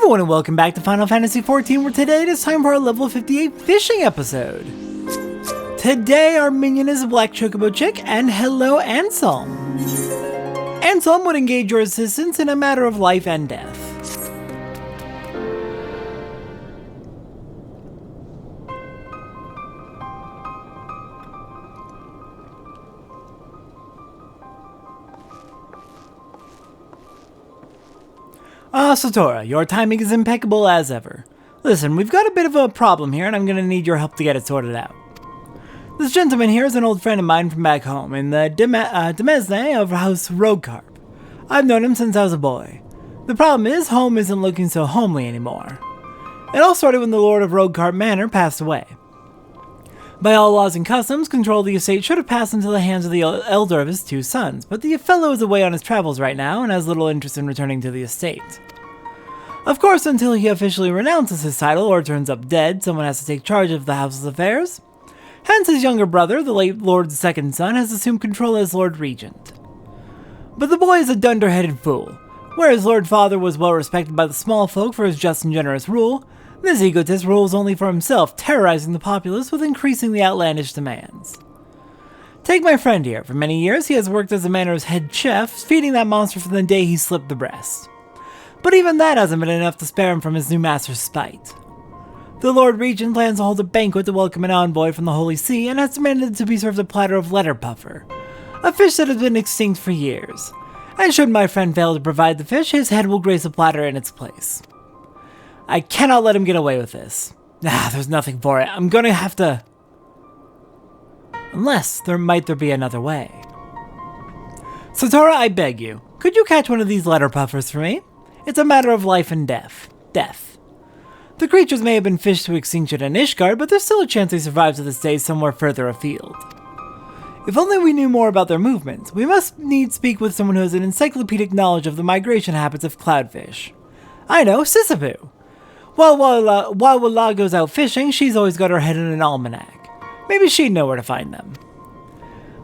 everyone and welcome back to Final Fantasy XIV, where today it is time for our level 58 fishing episode. Today our minion is a Black Chocobo Chick, and hello Anselm. Anselm would engage your assistance in a matter of life and death. Satora, your timing is impeccable as ever. Listen, we've got a bit of a problem here and I'm gonna need your help to get it sorted out. This gentleman here is an old friend of mine from back home in the Demesne of House Roguecarp. I've known him since I was a boy. The problem is, home isn't looking so homely anymore. It all started when the Lord of Roguecarp Manor passed away. By all laws and customs, control of the estate should have passed into the hands of the elder of his two sons, but the fellow is away on his travels right now and has little interest in returning to the estate. Of course, until he officially renounces his title or turns up dead, someone has to take charge of the house's affairs. Hence his younger brother, the late Lord's second son, has assumed control as Lord Regent. But the boy is a dunderheaded fool. Whereas Lord Father was well respected by the small folk for his just and generous rule, this egotist rules only for himself, terrorizing the populace with increasingly outlandish demands. Take my friend here. For many years he has worked as the manor's head chef, feeding that monster from the day he slipped the breast. But even that hasn't been enough to spare him from his new master's spite. The Lord Regent plans to hold a banquet to welcome an envoy from the Holy See and has demanded to be served a platter of letter puffer, a fish that has been extinct for years. And should my friend fail to provide the fish, his head will grace a platter in its place. I cannot let him get away with this. There's nothing for it. I'm gonna have to... Unless there be another way. Satora, I beg you, could you catch one of these letter puffers for me? It's a matter of life and death. The creatures may have been fished to extinction in Ishgard, but there's still a chance they survive to this day somewhere further afield. If only we knew more about their movements. We must need speak with someone who has an encyclopedic knowledge of the migration habits of cloudfish. I know, Sisyphus. While Walla goes out fishing, she's always got her head in an almanac. Maybe she'd know where to find them.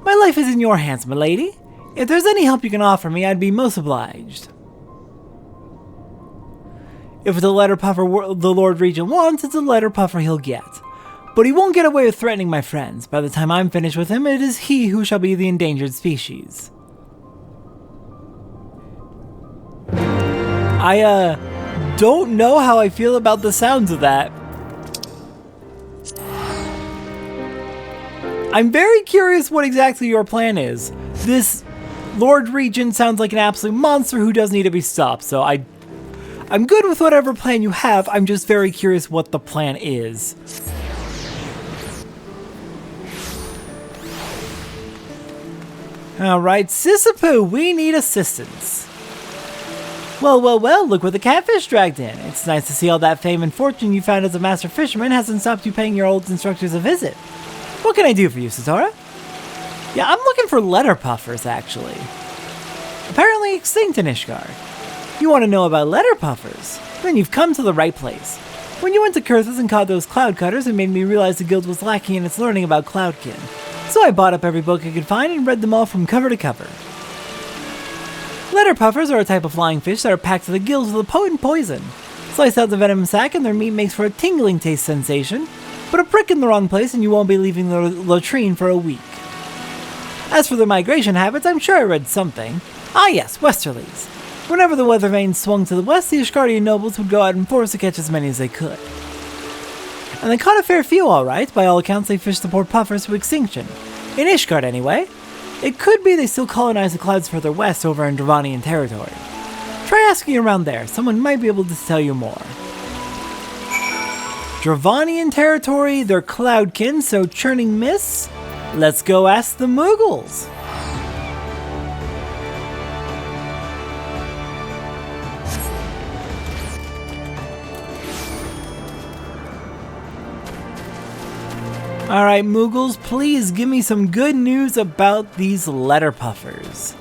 My life is in your hands, my lady. If there's any help you can offer me, I'd be most obliged. If it's a letter puffer the Lord Regent wants, it's a letter puffer he'll get. But he won't get away with threatening my friends. By the time I'm finished with him, it is he who shall be the endangered species. I don't know how I feel about the sounds of that. I'm very curious what exactly your plan is. This Lord Regent sounds like an absolute monster who does need to be stopped, so I'm good with whatever plan you have. I'm just very curious what the plan is. Alright, Sisyphus, we need assistance. Well, look what the catfish dragged in. It's nice to see all that fame and fortune you found as a master fisherman hasn't stopped you paying your old instructors a visit. What can I do for you, Satora? Yeah, I'm looking for letter puffers, actually. Apparently extinct in Ishgard. You want to know about letter puffers? Then you've come to the right place. When you went to Kurthus and caught those cloud cutters, it made me realize the guild was lacking in its learning about cloudkin. So I bought up every book I could find and read them all from cover to cover. Letter puffers are a type of flying fish that are packed to the gills with a potent poison. Slice out the venom sac and their meat makes for a tingling taste sensation, but a prick in the wrong place and you won't be leaving the latrine for a week. As for their migration habits, I'm sure I read something. Ah yes, westerlies. Whenever the weather vane swung to the west, the Ishgardian nobles would go out in force to catch as many as they could. And they caught a fair few alright. By all accounts they fished the poor puffers to extinction. In Ishgard anyway. It could be they still colonize the clouds further west over in Dravanian territory. Try asking around there, someone might be able to tell you more. Dravanian territory, they're cloudkin, so Churning Mists? Let's go ask the Moogles! Alright, Moogles, please give me some good news about these letter puffers.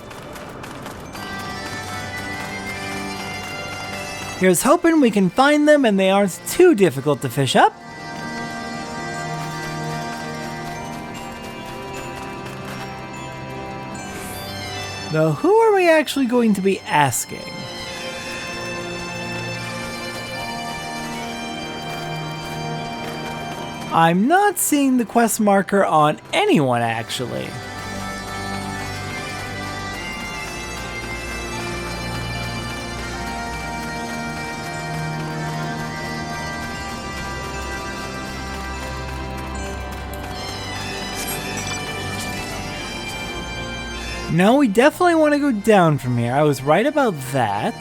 Here's hoping we can find them and they aren't too difficult to fish up. Though who are we actually going to be asking? I'm not seeing the quest marker on anyone, actually. No, we definitely want to go down from here. I was right about that.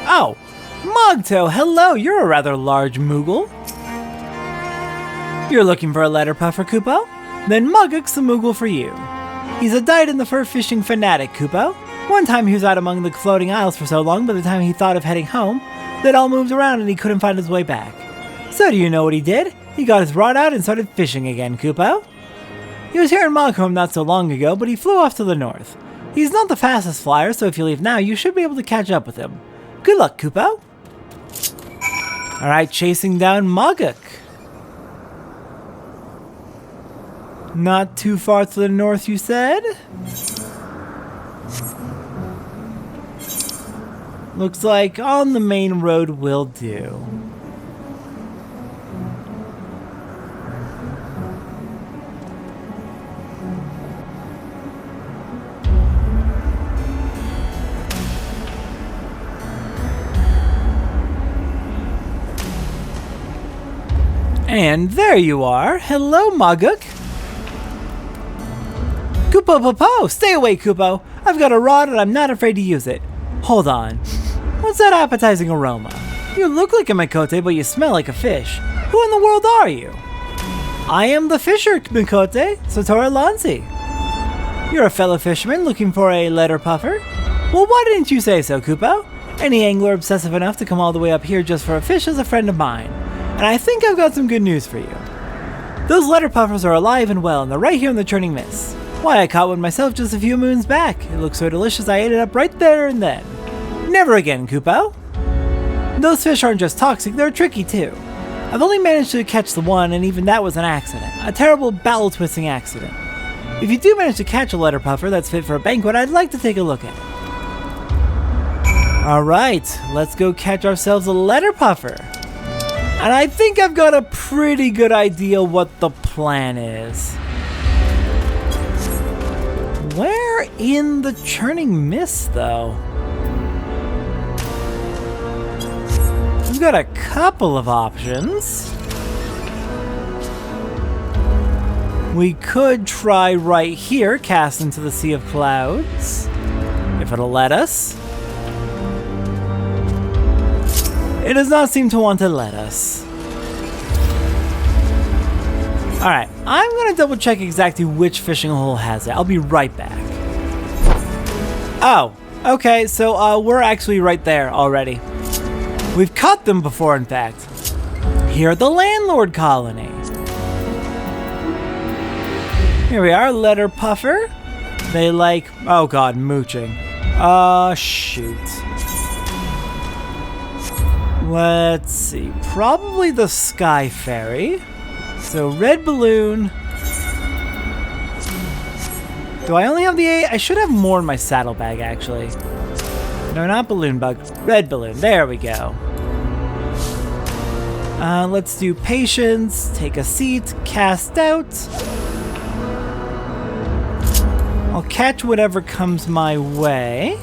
Oh, Mogto, hello, you're a rather large Moogle. You're looking for a letter puffer, Kupo? Then Muguk's the Moogle for you. He's a dyed-in-the-fur fishing fanatic, Kupo. One time he was out among the floating isles for so long, by the time he thought of heading home, that all moved around and he couldn't find his way back. So do you know what he did? He got his rod out and started fishing again, Kupo. He was here in Mogholm not so long ago, but he flew off to the north. He's not the fastest flyer, so if you leave now, you should be able to catch up with him. Good luck, Kupo. Alright, chasing down Moguk. Not too far to the north, you said? Looks like on the main road will do. And there you are. Hello, Moguk. Kupo Popo! Stay away, Kupo! I've got a rod and I'm not afraid to use it. Hold on. What's that appetizing aroma? You look like a Mikote, but you smell like a fish. Who in the world are you? I am the fisher, Mikote, Satora Lanzi. You're a fellow fisherman looking for a letter puffer? Well, why didn't you say so, Kupo? Any angler obsessive enough to come all the way up here just for a fish is a friend of mine. And I think I've got some good news for you. Those letter puffers are alive and well, and they're right here in the Churning Mists. Why, I caught one myself just a few moons back. It looked so delicious I ate it up right there and then. Never again, Kupo. Those fish aren't just toxic, they're tricky too. I've only managed to catch the one, and even that was an accident. A terrible bowel-twisting accident. If you do manage to catch a letter puffer that's fit for a banquet, I'd like to take a look at it. Alright, let's go catch ourselves a letter puffer. And I think I've got a pretty good idea what the plan is. Where in the Churning Mists, though? We've got a couple of options. We could try right here, cast into the Sea of Clouds, if it'll let us. It does not seem to want to let us. Alright, I'm going to double check exactly which fishing hole has it. I'll be right back. Oh, okay, so we're actually right there already. We've caught them before, in fact. Here at the Landlord Colony. Here we are, letter puffer. They like, oh god, mooching. Shoot. Let's see, probably the Sky Fairy. So red balloon. Do I only have the 8? I should have more in my saddlebag, actually. No, not balloon bug. Red balloon. There we go. Let's do patience. Take a seat. Cast out. I'll catch whatever comes my way.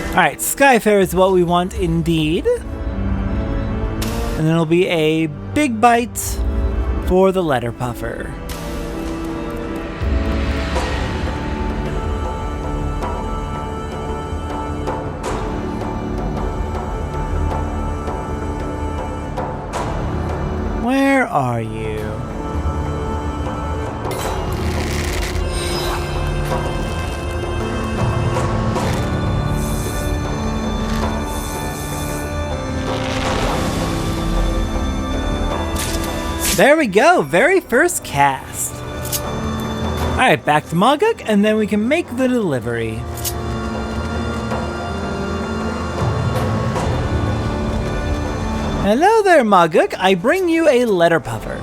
Alright, Skyfair is what we want indeed. And then it'll be a big bite for the letter puffer. Where are you? There we go, very first cast. Alright, back to Moguk, and then we can make the delivery. Hello there, Moguk. I bring you a letter puffer.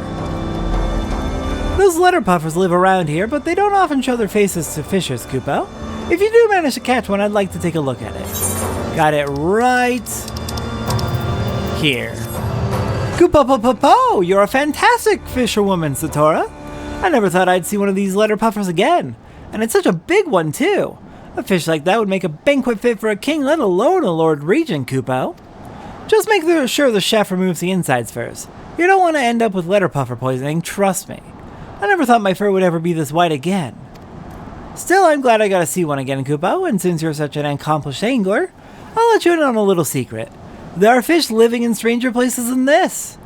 Those letter puffers live around here, but they don't often show their faces to fishers, Kupo. If you do manage to catch one, I'd like to take a look at it. Got it right here. Koopa-po-po-po! You're a fantastic fisherwoman, Satora. I never thought I'd see one of these letter puffers again. And it's such a big one, too. A fish like that would make a banquet fit for a king, let alone a Lord Regent, Koopo. Just make sure the chef removes the insides first. You don't want to end up with letter puffer poisoning, trust me. I never thought my fur would ever be this white again. Still, I'm glad I got to see one again, Koopo, and since you're such an accomplished angler, I'll let you in on a little secret. There are fish living in stranger places than this.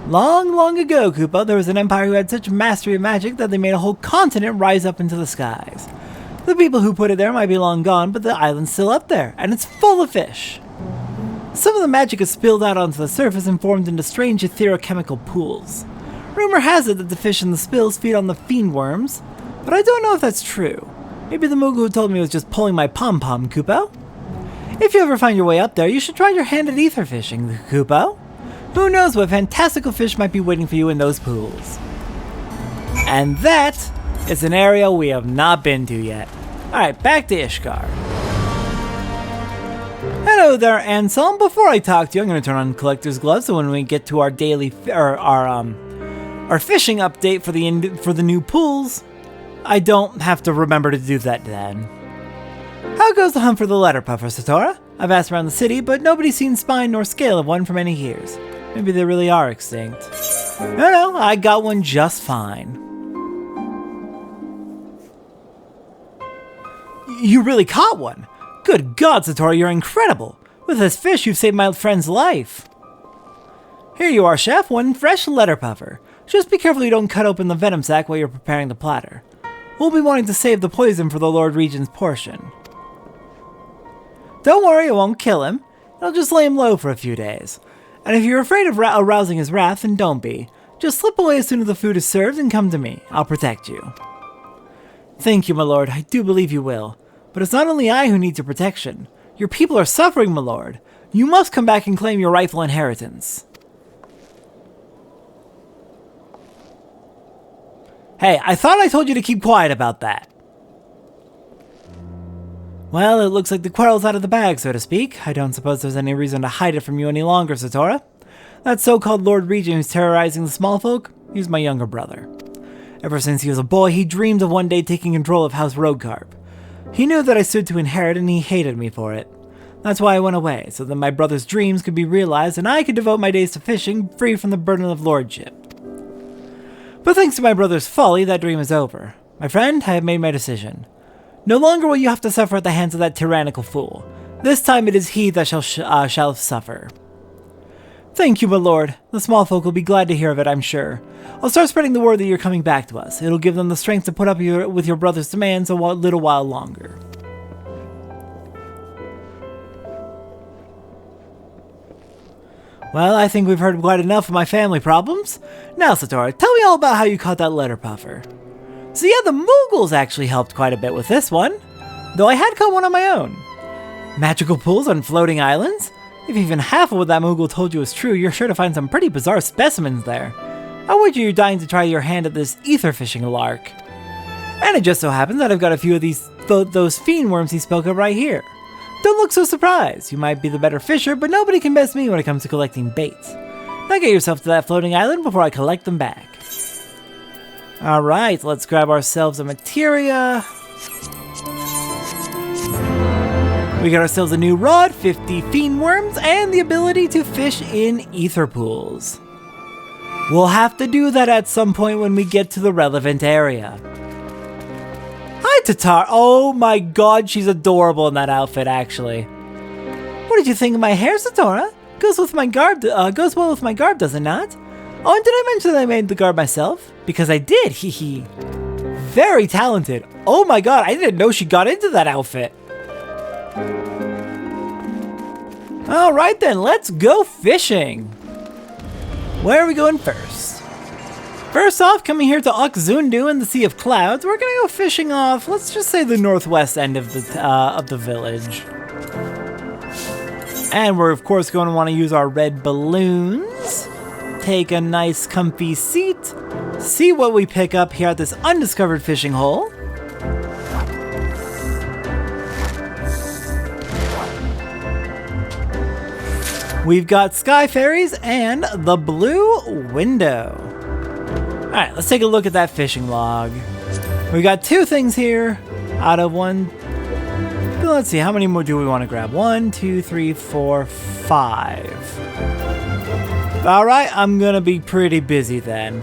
Long, long ago, Koopo, there was an empire who had such mastery of magic that they made a whole continent rise up into the skies. The people who put it there might be long gone, but the island's still up there, and it's full of fish. Some of the magic has spilled out onto the surface and formed into strange etherochemical pools. Rumor has it that the fish in the spills feed on the fiend worms, but I don't know if that's true. Maybe the Moogle who told me was just pulling my pom-pom, Koopo. If you ever find your way up there, you should try your hand at ether fishing, Koopo. Who knows what fantastical fish might be waiting for you in those pools. And that is an area we have not been to yet. Alright, back to Ishgard. Hello there, Anselm. Before I talk to you, I'm going to turn on Collector's Gloves so when we get to our daily, our fishing update for the new pools, I don't have to remember to do that then. How goes the hunt for the letter puffer, Satora? I've asked around the city, but nobody's seen spine nor scale of one for many years. Maybe they really are extinct. No, I got one just fine. You really caught one? Good God, Satora, you're incredible. With this fish, you've saved my friend's life. Here you are, chef, one fresh letter puffer. Just be careful you don't cut open the venom sac while you're preparing the platter. We'll be wanting to save the poison for the Lord Regent's portion. Don't worry, it won't kill him. It'll just lay him low for a few days. And if you're afraid of arousing his wrath, then don't be. Just slip away as soon as the food is served and come to me. I'll protect you. Thank you, my lord. I do believe you will. But it's not only I who needs your protection. Your people are suffering, my lord. You must come back and claim your rightful inheritance. Hey, I thought I told you to keep quiet about that. Well, it looks like the quarrel's out of the bag, so to speak. I don't suppose there's any reason to hide it from you any longer, Satora. That so-called Lord Regent who's terrorizing the small folk, he's my younger brother. Ever since he was a boy, he dreamed of one day taking control of House Roadcarp. He knew that I stood to inherit and he hated me for it. That's why I went away, so that my brother's dreams could be realized and I could devote my days to fishing, free from the burden of lordship. But thanks to my brother's folly, that dream is over. My friend, I have made my decision. No longer will you have to suffer at the hands of that tyrannical fool. This time it is he that shall suffer. Thank you, my lord. The small folk will be glad to hear of it, I'm sure. I'll start spreading the word that you're coming back to us. It'll give them the strength to put up with your brother's demands a little while longer. Well, I think we've heard quite enough of my family problems. Now, Satora, tell me all about how you caught that letter puffer. So yeah, the Moogles actually helped quite a bit with this one, though I had caught one on my own. Magical pools on floating islands? If even half of what that Moogle told you is true, you're sure to find some pretty bizarre specimens there. I wager you're dying to try your hand at this ether fishing lark. And it just so happens that I've got a few of those fiend worms he spoke of right here. Don't look so surprised. You might be the better fisher, but nobody can best me when it comes to collecting baits. Now get yourself to that floating island before I collect them back. Alright, let's grab ourselves a materia. We got ourselves a new rod, 50 fiend worms, and the ability to fish in ether pools. We'll have to do that at some point when we get to the relevant area. Hi, Tatar. Oh my god, she's adorable in that outfit, actually. What did you think of my hair, Satora? Goes well with my garb, does it not? Oh, and did I mention that I made the garb myself? Because I did, hee hee. Very talented. Oh my god, I didn't know she got into that outfit. Alright then, let's go fishing. Where are we going first? First off, coming here to Okzundu in the Sea of Clouds, we're gonna go fishing off, let's just say the northwest end of the village. And we're of course going to want to use our red balloons. Take a nice comfy seat. See what we pick up here at this undiscovered fishing hole. We've got Sky Fairies and the Blue Window. Alright, let's take a look at that fishing log. We got 2 things here out of 1. Let's see, how many more do we want to grab? 1, 2, 3, 4, 5. Alright, I'm gonna be pretty busy then.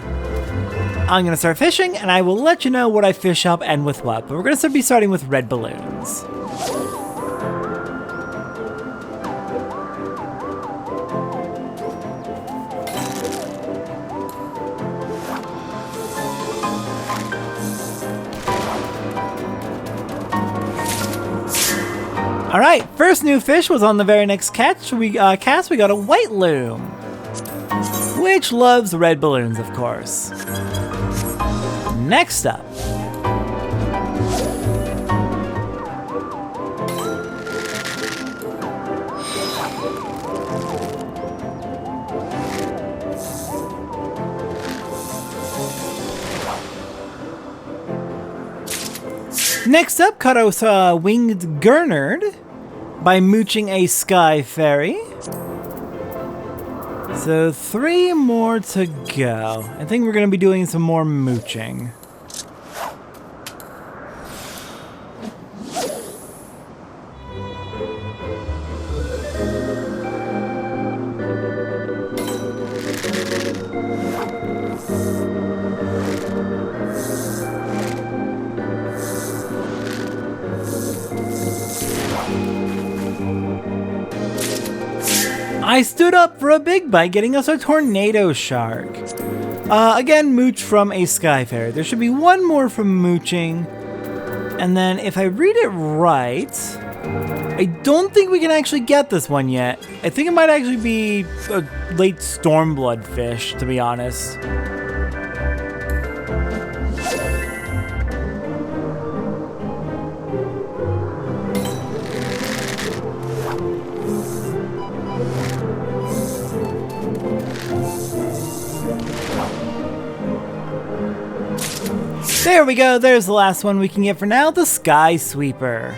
I'm gonna start fishing, and I will let you know what I fish up and with what. But we're gonna be starting with red balloons. Alright, first new fish was on the very next cast. We got a white loom, which loves red balloons, of course. Next up, caught a winged gurnard by mooching a sky fairy. So 3 more to go. I think we're going to be doing some more mooching. I stood up for a big bite, getting us a tornado shark. Again, mooch from a sky fairy. There should be 1 more from mooching. And then if I read it right, I don't think we can actually get this one yet. I think it might actually be a late Stormblood fish, to be honest. There we go, there's the last one we can get for now, the Sky Sweeper.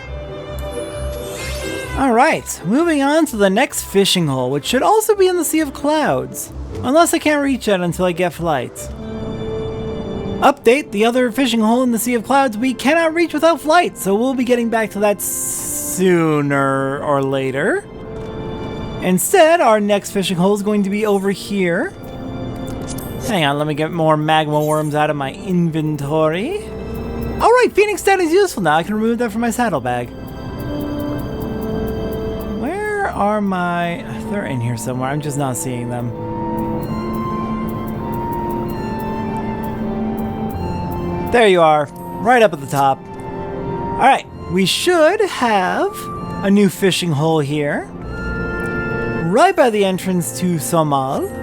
Alright, moving on to the next fishing hole, which should also be in the Sea of Clouds. Unless I can't reach it until I get flight. Update, the other fishing hole in the Sea of Clouds we cannot reach without flight, so we'll be getting back to that sooner or later. Instead, our next fishing hole is going to be over here. Hang on, let me get more magma worms out of my inventory. Alright, Phoenix Down is useful now. I can remove that from my saddlebag. Where are my... They're in here somewhere. I'm just not seeing them. There you are. Right up at the top. Alright, we should have a new fishing hole here. Right by the entrance to Somal.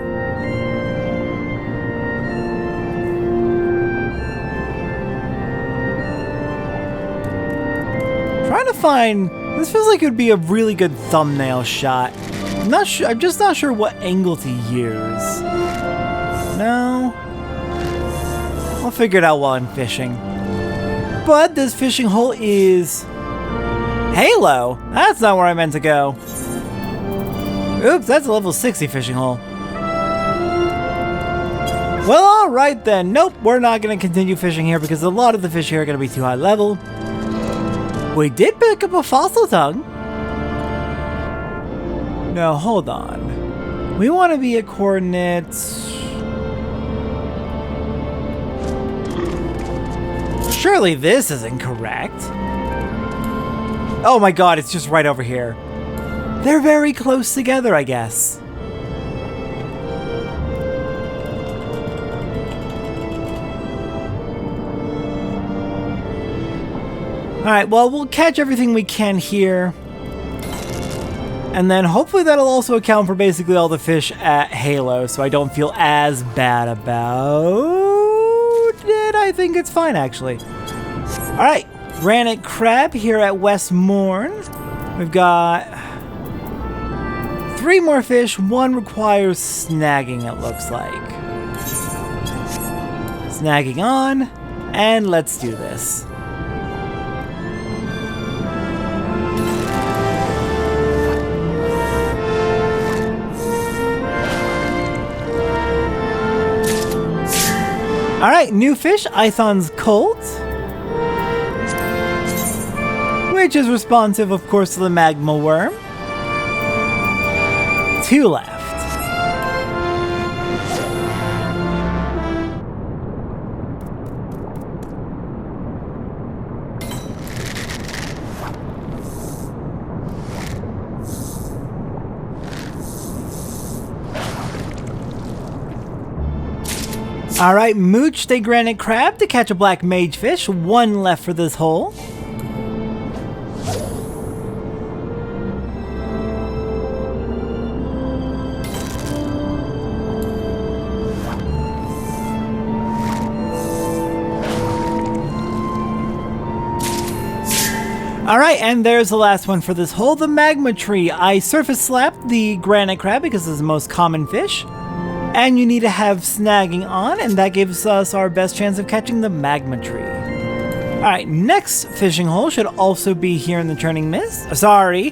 Trying to find... This feels like it would be a really good thumbnail shot. I'm just not sure what angle to use. No. I'll figure it out while I'm fishing. But this fishing hole is... Halo! That's not where I meant to go. Oops, that's a level 60 fishing hole. Well, alright then. Nope, we're not going to continue fishing here because a lot of the fish here are going to be too high level. We did pick up a fossil tongue. No, hold on. We want to be at coordinates... Surely this isn't correct. Oh my god, it's just right over here. They're very close together, I guess. Alright, well, we'll catch everything we can here. And then hopefully that'll also account for basically all the fish at Halo, so I don't feel as bad about it. I think it's fine, actually. Alright, granite crab here at West Morn. We've got 3 more fish. 1 requires snagging, it looks like. Snagging on, and let's do this. Alright, new fish, Ithon's Colt. Which is responsive, of course, to the magma worm. 2 left. Alright, mooched a granite crab to catch a black mage fish. 1 left for this hole. Alright, and there's the last one for this hole, the magma tree. I surface slapped the granite crab because it's the most common fish. And you need to have snagging on, and that gives us our best chance of catching the magma tree. Alright, next fishing hole should also be here in the Churning Mists. Sorry,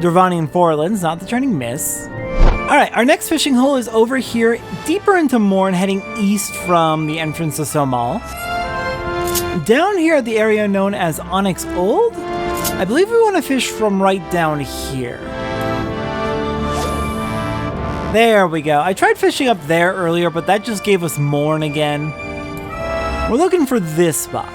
Dravanian Forelands, not the Churning Mists. Alright, our next fishing hole is over here, deeper into Morn, heading east from the entrance to Somal. Down here at the area known as Onyx Old, I believe we want to fish from right down here. There we go. I tried fishing up there earlier, but that just gave us Morn again. We're looking for this spot.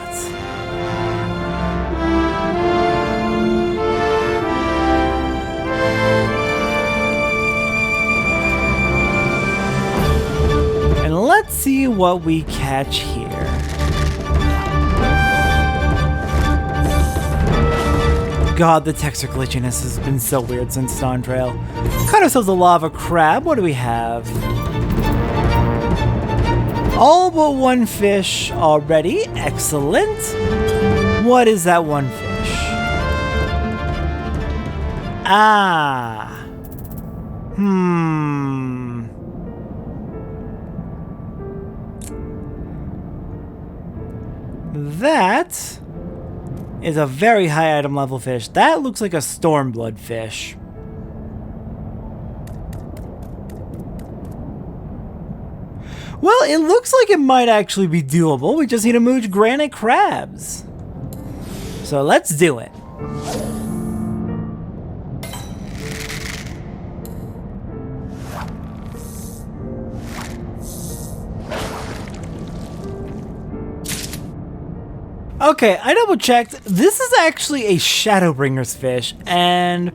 And let's see what we catch here. God, the texture glitchiness has been so weird since Dawn Trail. Caught ourselves a lava crab. What do we have? All but 1 fish already. Excellent. What is that 1 fish? Ah. That is a very high item level fish. That looks like a stormblood fish. Well, it looks like it might actually be doable. We just need to mooch granite crabs. So let's do it. Okay, I double checked. This is actually a Shadowbringer's fish, and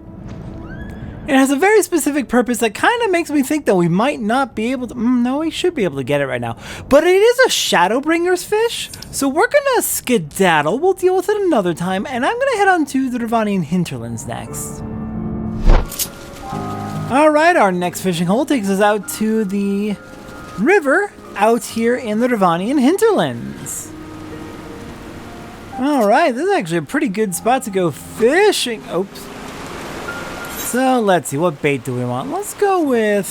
it has a very specific purpose that kind of makes me think that we might not be able to... no, we should be able to get it right now. But it is a Shadowbringer's fish, so we're gonna skedaddle. We'll deal with it another time, and I'm gonna head on to the Dravanian Hinterlands next. Alright, our next fishing hole takes us out to the river out here in the Dravanian Hinterlands. Alright, this is actually a pretty good spot to go fishing. Oops. So, let's see, what bait do we want? Let's go with...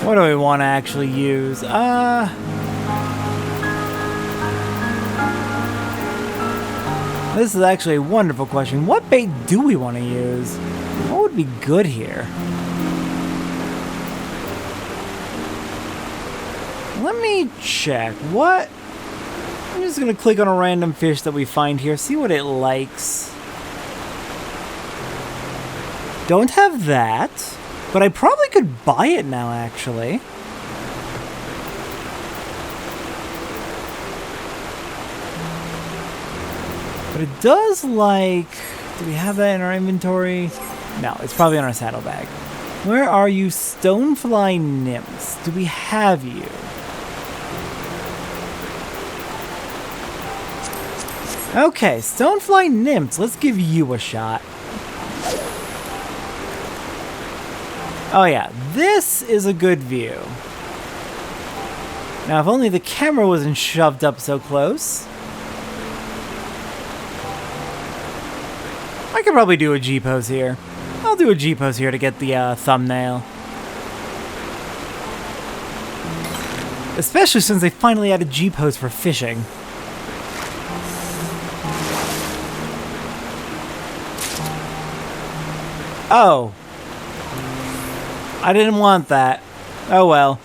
what do we want to actually use? This is actually a wonderful question. What bait do we want to use? What would be good here? Let me check. What... I'm just going to click on a random fish that we find here, see what it likes. Don't have that, but I probably could buy it now, actually. But it does like... do we have that in our inventory? No, it's probably on our saddlebag. Where are you, Stonefly Nymphs? Do we have you? Okay, Stonefly Nymphs, let's give you a shot. Oh yeah, this is a good view. Now, if only the camera wasn't shoved up so close. I could probably do a G-pose here. I'll do a G-pose here to get the thumbnail. Especially since they finally added G-pose for fishing. Oh. I didn't want that. Oh well.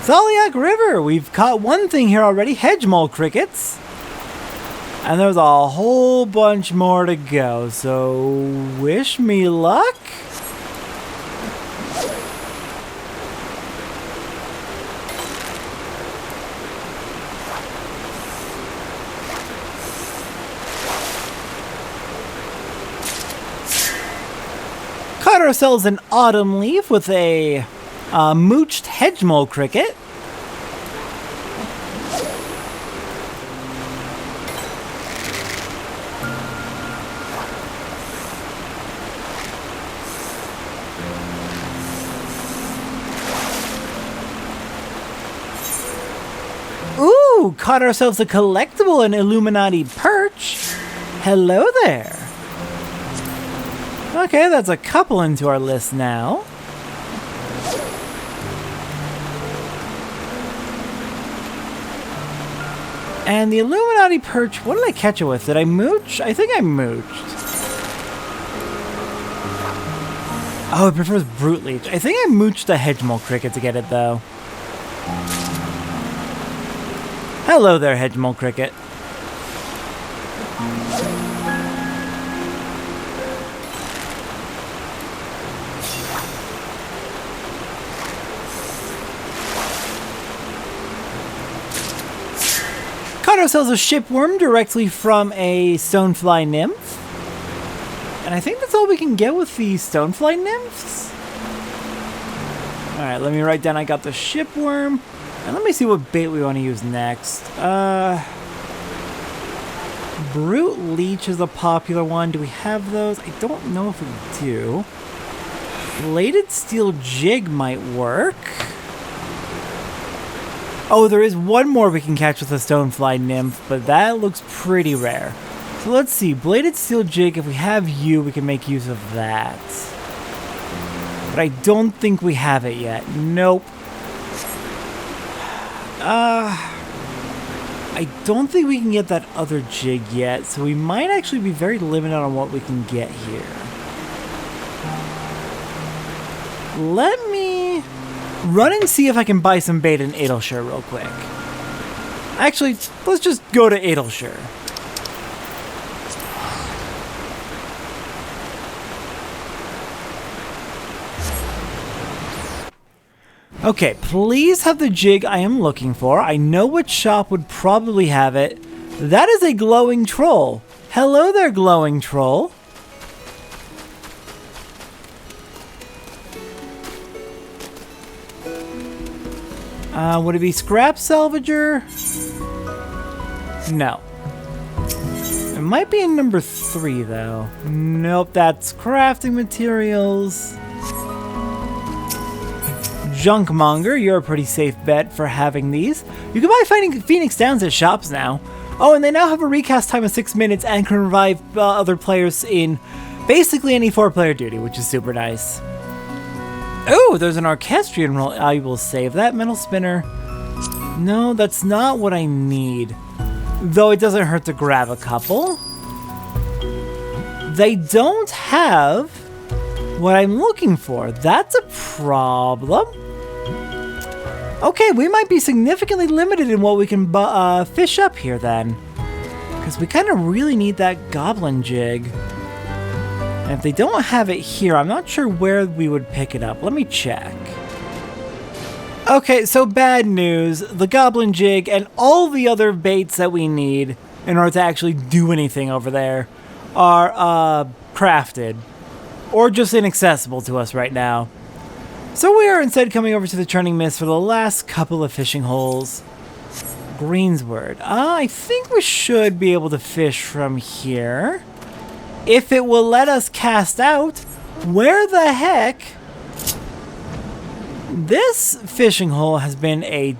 Thaliak River! We've caught one thing here already, hedgemole crickets. And there's a whole bunch more to go, so wish me luck? Caught ourselves an autumn leaf with a mooched hedgemole cricket. Ooh, caught ourselves a collectible, an Illuminati perch. Hello there. Okay, that's a couple into our list now. And the Illuminati perch, what did I catch it with? Did I mooch? I think I mooched. Oh, it prefers Brute Leech. I think I mooched a hedgemole cricket to get it, though. Hello there, hedgemole cricket. Caught ourselves a shipworm directly from a stonefly nymph. And I think that's all we can get with the stonefly nymphs. Alright, let me write down I got the shipworm. And let me see what bait we want to use next. Brute Leech is a popular one. Do we have those? I don't know if we do. Bladed Steel Jig might work. Oh, there is one more we can catch with a stonefly nymph, but that looks pretty rare. So let's see. Bladed Steel Jig, if we have you, we can make use of that. But I don't think we have it yet. Nope. I don't think we can get that other jig yet, so we might actually be very limited on what we can get here. Let me run and see if I can buy some bait in Adelshire real quick. Actually, let's just go to Adelshire. Okay, please have the jig I am looking for. I know which shop would probably have it. That is a glowing troll. Hello there, glowing troll. Would it be scrap salvager? No. It might be in number 3, though. Nope, that's crafting materials. Junkmonger, you're a pretty safe bet for having these. You can buy Phoenix Downs at shops now. Oh, and they now have a recast time of 6 minutes and can revive other players in basically any 4-player duty, which is super nice. Oh, there's an Orchestrion roll. I will save that. Metal Spinner. No, that's not what I need. Though it doesn't hurt to grab a couple. They don't have what I'm looking for. That's a problem. Okay, we might be significantly limited in what we can fish up here then. Because we kind of really need that goblin jig. And if they don't have it here, I'm not sure where we would pick it up. Let me check. Okay, so bad news. The goblin jig and all the other baits that we need in order to actually do anything over there are crafted. Or just inaccessible to us right now. So we are instead coming over to the Churning Mists for the last couple of fishing holes. Greensward. I think we should be able to fish from here. If it will let us cast out. Where the heck? This fishing hole has been a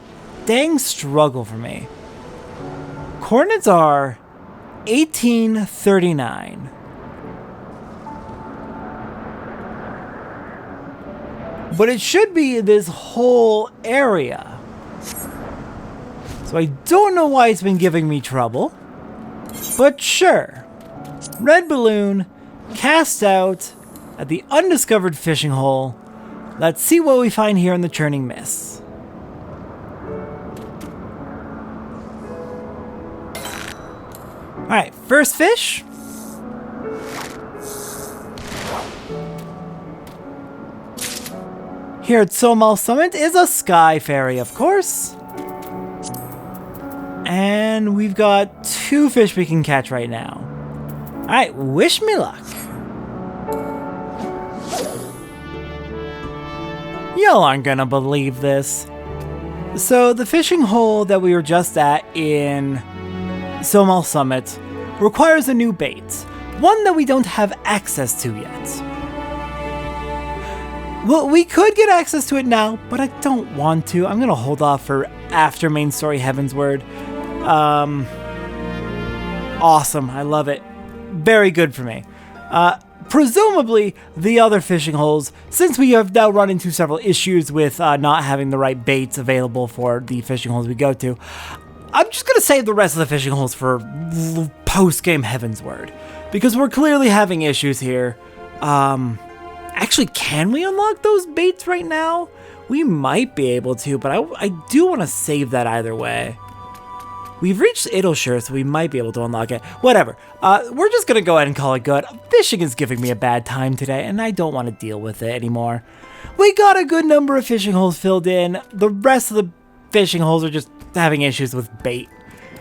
dang struggle for me. Coordinates are 1839. But it should be this whole area. So I don't know why it's been giving me trouble. But sure. Red balloon, cast out at the undiscovered fishing hole. Let's see what we find here in the Churning Mists. First fish. Here at Somal Summit is a sky fairy, of course. And we've got 2 fish we can catch right now. Alright, wish me luck. Y'all aren't gonna believe this. So the fishing hole that we were just at in Somal Summit requires a new bait. One that we don't have access to yet. Well, we could get access to it now, but I don't want to. I'm gonna hold off for after main story Heavensward. Awesome, I love it. Very good for me. Presumably, the other fishing holes, since we have now run into several issues with not having the right baits available for the fishing holes we go to, I'm just gonna save the rest of the fishing holes for post-game Heavensward, because we're clearly having issues here. Actually, can we unlock those baits right now? We might be able to, but I do want to save that either way. We've reached Idleshire, so we might be able to unlock it. Whatever. We're just going to go ahead and call it good. Fishing is giving me a bad time today, and I don't want to deal with it anymore. We got a good number of fishing holes filled in. The rest of the fishing holes are just having issues with bait.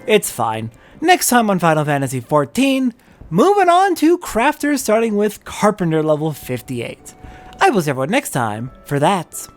It's fine. Next time on Final Fantasy XIV, moving on to crafters starting with Carpenter level 58. I will see everyone next time for that.